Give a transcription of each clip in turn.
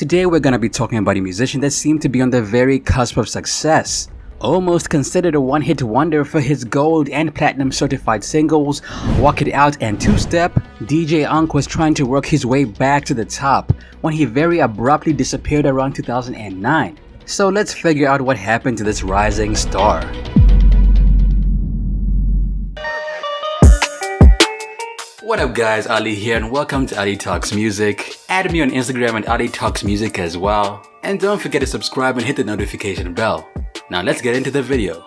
Today we're gonna be talking about a musician that seemed to be on the very cusp of success. Almost considered a one-hit wonder for his gold and platinum certified singles, Walk It Out and Two Step, DJ Unk was trying to work his way back to the top when he very abruptly disappeared around 2009. So let's figure out what happened to this rising star. What up guys, Ali here and welcome to Ali Talks Music. Add me on Instagram at Ali Talks Music as well. And don't forget to subscribe and hit the notification bell. Now let's get into the video.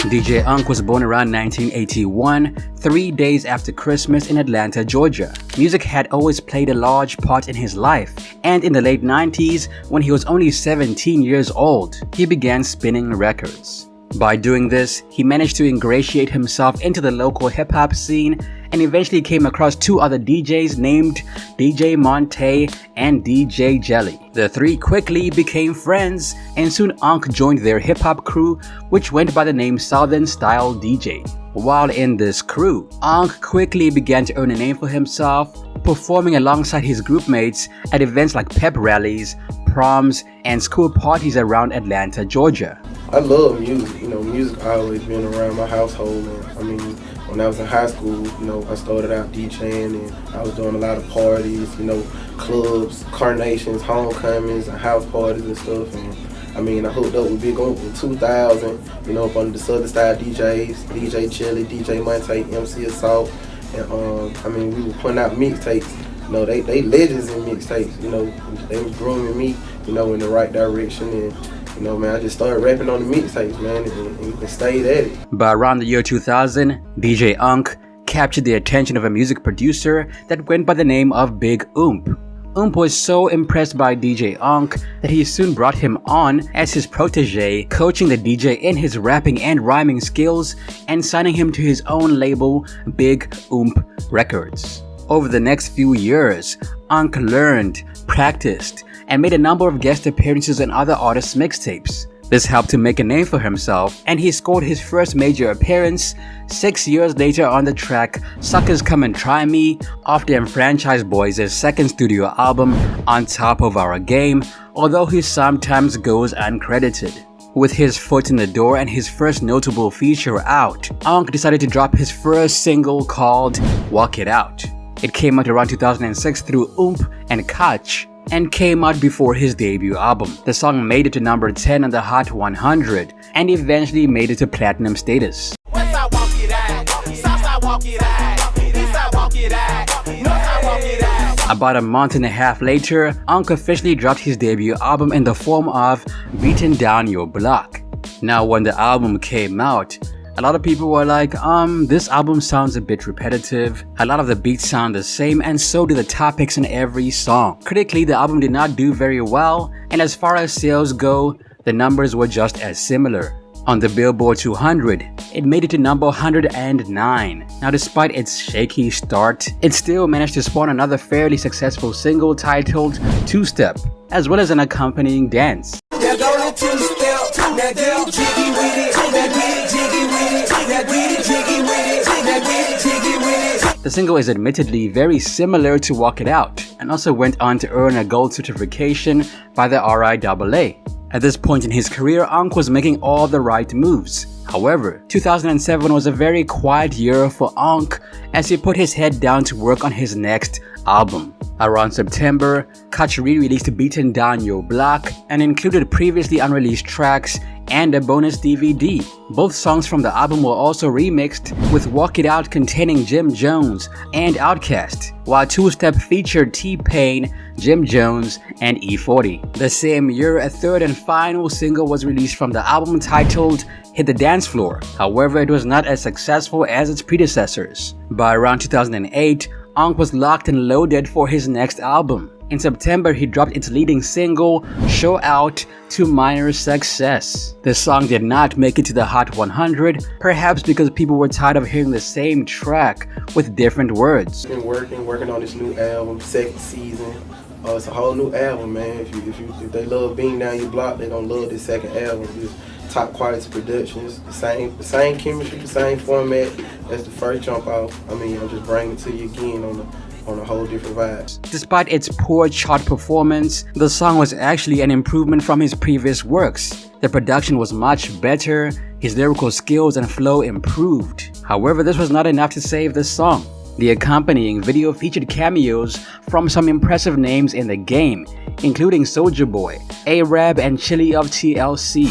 DJ Unk was born around 1981, 3 days after Christmas in Atlanta, Georgia. Music had always played a large part in his life, and in the late 90s, when he was only 17 years old, he began spinning records. By doing this, he managed to ingratiate himself into the local hip-hop scene and eventually came across two other DJs named DJ Monte and DJ Jelly. The three quickly became friends and soon Unk joined their hip-hop crew, which went by the name Southern Style DJ. While in this crew, Unk quickly began to earn a name for himself, performing alongside his groupmates at events like pep rallies, proms, and school parties around Atlanta, Georgia. I love music. Music always been around my household. And when I was in high school, I started out DJing and I was doing a lot of parties, clubs, carnations, homecomings, and house parties and stuff. And I hooked up with Big Uncle in 2000, up under the Southern Style DJs, DJ Chili, DJ Monte, MC Assault. And we were putting out mixtapes. They legends in mixtapes. They was grooming me, in the right direction. And I just started rapping on the mixtapes, man, and stayed at it. By around the year 2000, DJ Unk captured the attention of a music producer that went by the name of Big Oomp. Oomp was so impressed by DJ Unk that he soon brought him on as his protege, coaching the DJ in his rapping and rhyming skills and signing him to his own label, Big Oomp Records. Over the next few years, Unk learned, practiced, and made a number of guest appearances on other artists' mixtapes. This helped him make a name for himself, and he scored his first major appearance 6 years later on the track Suckers Come and Try Me off the Franchise Boys' second studio album, On Top of Our Game, although he sometimes goes uncredited. With his foot in the door and his first notable feature out, Unk decided to drop his first single called Walk It Out. It came out around 2006 through Oomp and Kach, and came out before his debut album. The song made it to number 10 on the Hot 100 and eventually made it to platinum status. About a month and a half later, Unk officially dropped his debut album in the form of Beaten Down Your Block. Now when the album came out, a lot of people were like, this album sounds a bit repetitive, a lot of the beats sound the same, and so do the topics in every song. Critically, the album did not do very well, and as far as sales go, the numbers were just as similar. On the Billboard 200, it made it to number 109. Now despite its shaky start, it still managed to spawn another fairly successful single titled Two Step, as well as an accompanying dance. The single is admittedly very similar to Walk It Out, and also went on to earn a gold certification by the RIAA. At this point in his career, Unk was making all the right moves. However, 2007 was a very quiet year for Unk as he put his head down to work on his next album. Around September, Kach re-released Beaten Down Your Block and included previously unreleased tracks and a bonus DVD. Both songs from the album were also remixed, with Walk It Out containing Jim Jones and Outkast, while Two Step featured T-Pain, Jim Jones, and E40. The same year, a third and final single was released from the album titled Hit the Dance Floor. However, it was not as successful as its predecessors. By around 2008, Unk was locked and loaded for his next album. In September, he dropped its leading single, Show Out, to minor success. The song did not make it to the Hot 100, perhaps because people were tired of hearing the same track with different words. Been working on this new album, second season. It's a whole new album, man. If they love Being Down Your Block, they're gonna love this second album. It's top quality productions, the same chemistry, the same format as the first jump off. I'm just bringing it to you again on on a whole different vibe. Despite its poor chart performance, the song was actually an improvement from his previous works. The production was much better, his lyrical skills and flow improved. However, this was not enough to save the song. The accompanying video featured cameos from some impressive names in the game, including Soulja Boy, A-Rab, and Chili of TLC.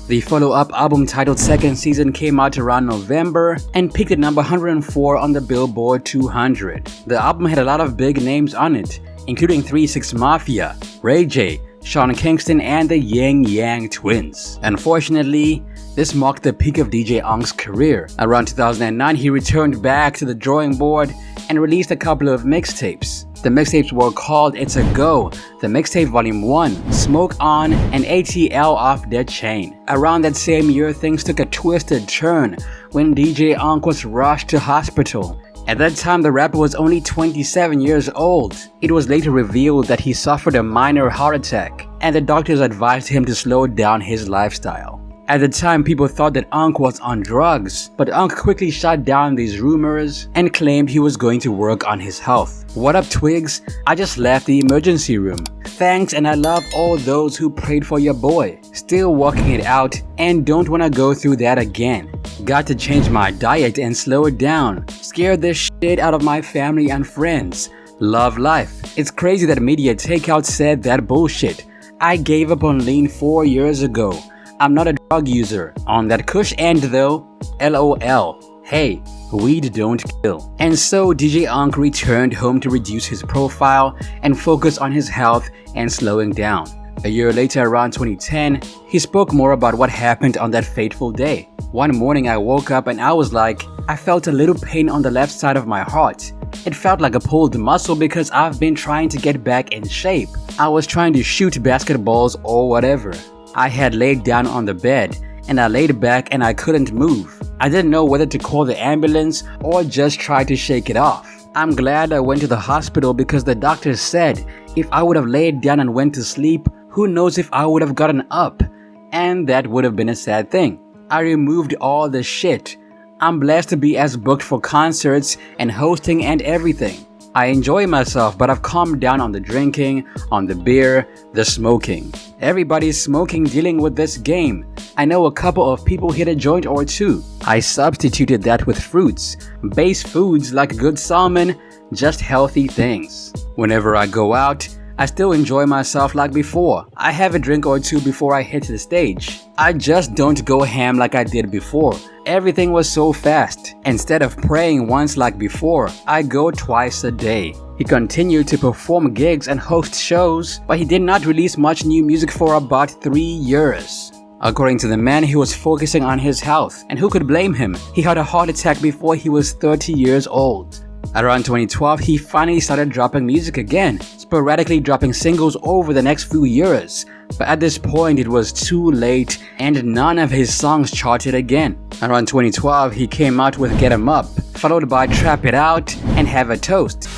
The follow-up album titled Second Season came out around November and peaked at number 104 on the Billboard 200. The album had a lot of big names on it, including 3 6 Mafia, Ray J, Sean Kingston, and the Yang Yang Twins. Unfortunately, this marked the peak of DJ Ank's career. Around 2009, he returned back to the drawing board and released a couple of mixtapes. The mixtapes were called It's a Go, The Mixtape Volume 1, Smoke On, and ATL Off the Chain. Around that same year, things took a twisted turn when DJ Ank was rushed to hospital. At that time, the rapper was only 27 years old. It was later revealed that he suffered a minor heart attack, and the doctors advised him to slow down his lifestyle. At the time, people thought that Ankh was on drugs, but Ankh quickly shut down these rumors and claimed he was going to work on his health. What up, Twigs? I just left the emergency room. Thanks, and I love all those who prayed for your boy. Still walking it out and don't wanna go through that again. Got to change my diet and slow it down. Scared the shit out of my family and friends. Love life. It's crazy that Media Takeout said that bullshit. I gave up on lean 4 years ago. I'm not a drug user. On that kush end though, LOL. Hey, weed don't kill. And so DJ Ankh returned home to reduce his profile and focus on his health and slowing down. A year later, around 2010, he spoke more about what happened on that fateful day. One morning I woke up and I was like, I felt a little pain on the left side of my heart. It felt like a pulled muscle because I've been trying to get back in shape. I was trying to shoot basketballs or whatever. I had laid down on the bed and I laid back and I couldn't move. I didn't know whether to call the ambulance or just try to shake it off. I'm glad I went to the hospital because the doctor said if I would have laid down and went to sleep, who knows if I would have gotten up, and that would have been a sad thing. I removed all the shit. I'm blessed to be as booked for concerts and hosting and everything. I enjoy myself, but I've calmed down on the drinking, on the beer, the smoking. Everybody's smoking dealing with this game. I know a couple of people hit a joint or two. I substituted that with fruits, base foods like good salmon, just healthy things. Whenever I go out, I still enjoy myself like before. I have a drink or two before I hit the stage. I just don't go ham like I did before. Everything was so fast. Instead of praying once like before, I go twice a day. He continued to perform gigs and host shows, but he did not release much new music for about 3 years. According to the man, he was focusing on his health, and who could blame him? He had a heart attack before he was 30 years old. Around 2012, he finally started dropping music again, sporadically dropping singles over the next few years. But at this point, it was too late and none of his songs charted again. Around 2012, he came out with Get 'Em Up, followed by Trap It Out and Have a Toast.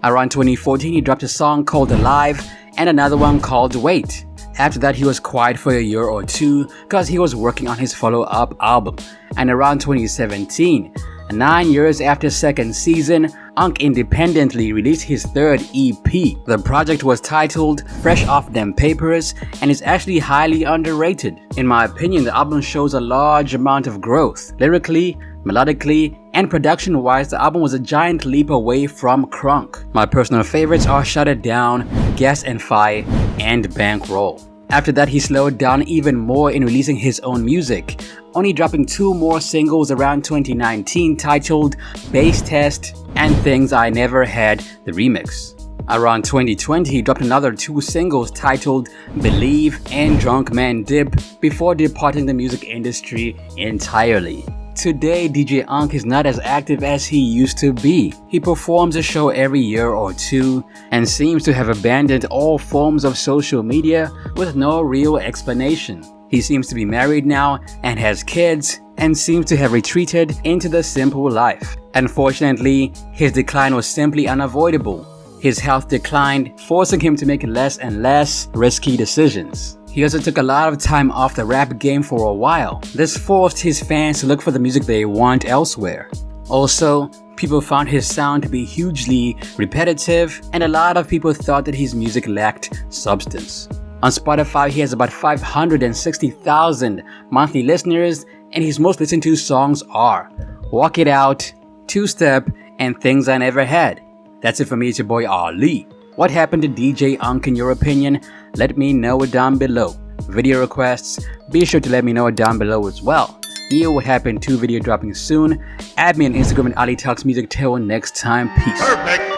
Around 2014, he dropped a song called Alive and another one called Wait. After that, he was quiet for a year or two because he was working on his follow-up album. And around 2017, 9 years after Second Season, Ankh independently released his third EP. The project was titled Fresh Off Them Papers and is actually highly underrated. In my opinion, the album shows a large amount of growth. Lyrically, melodically, and production-wise, the album was a giant leap away from crunk. My personal favorites are Shut It Down, Gas and Fi, and Bankroll. After that, he slowed down even more in releasing his own music, only dropping 2 more singles around 2019 titled Bass Test and Things I Never Had, the remix. Around 2020, he dropped another 2 singles titled Believe and Drunk Man Dip before departing the music industry entirely. Today, DJ Ankh is not as active as he used to be. He performs a show every year or two and seems to have abandoned all forms of social media with no real explanation. He seems to be married now and has kids and seems to have retreated into the simple life. Unfortunately, his decline was simply unavoidable. His health declined, forcing him to make less and less risky decisions. He also took a lot of time off the rap game for a while. This forced his fans to look for the music they want elsewhere. Also, people found his sound to be hugely repetitive, and a lot of people thought that his music lacked substance. On Spotify, he has about 560,000 monthly listeners, and his most listened to songs are Walk It Out, Two Step, and Things I Never Had. That's it for me, it's your boy Ali. What happened to DJ Unk in your opinion? Let me know it down below. Video requests, be sure to let me know it down below as well. Here, what happened to video dropping soon. Add me on Instagram at Ali Talks Music. Till next time, peace. Perfect.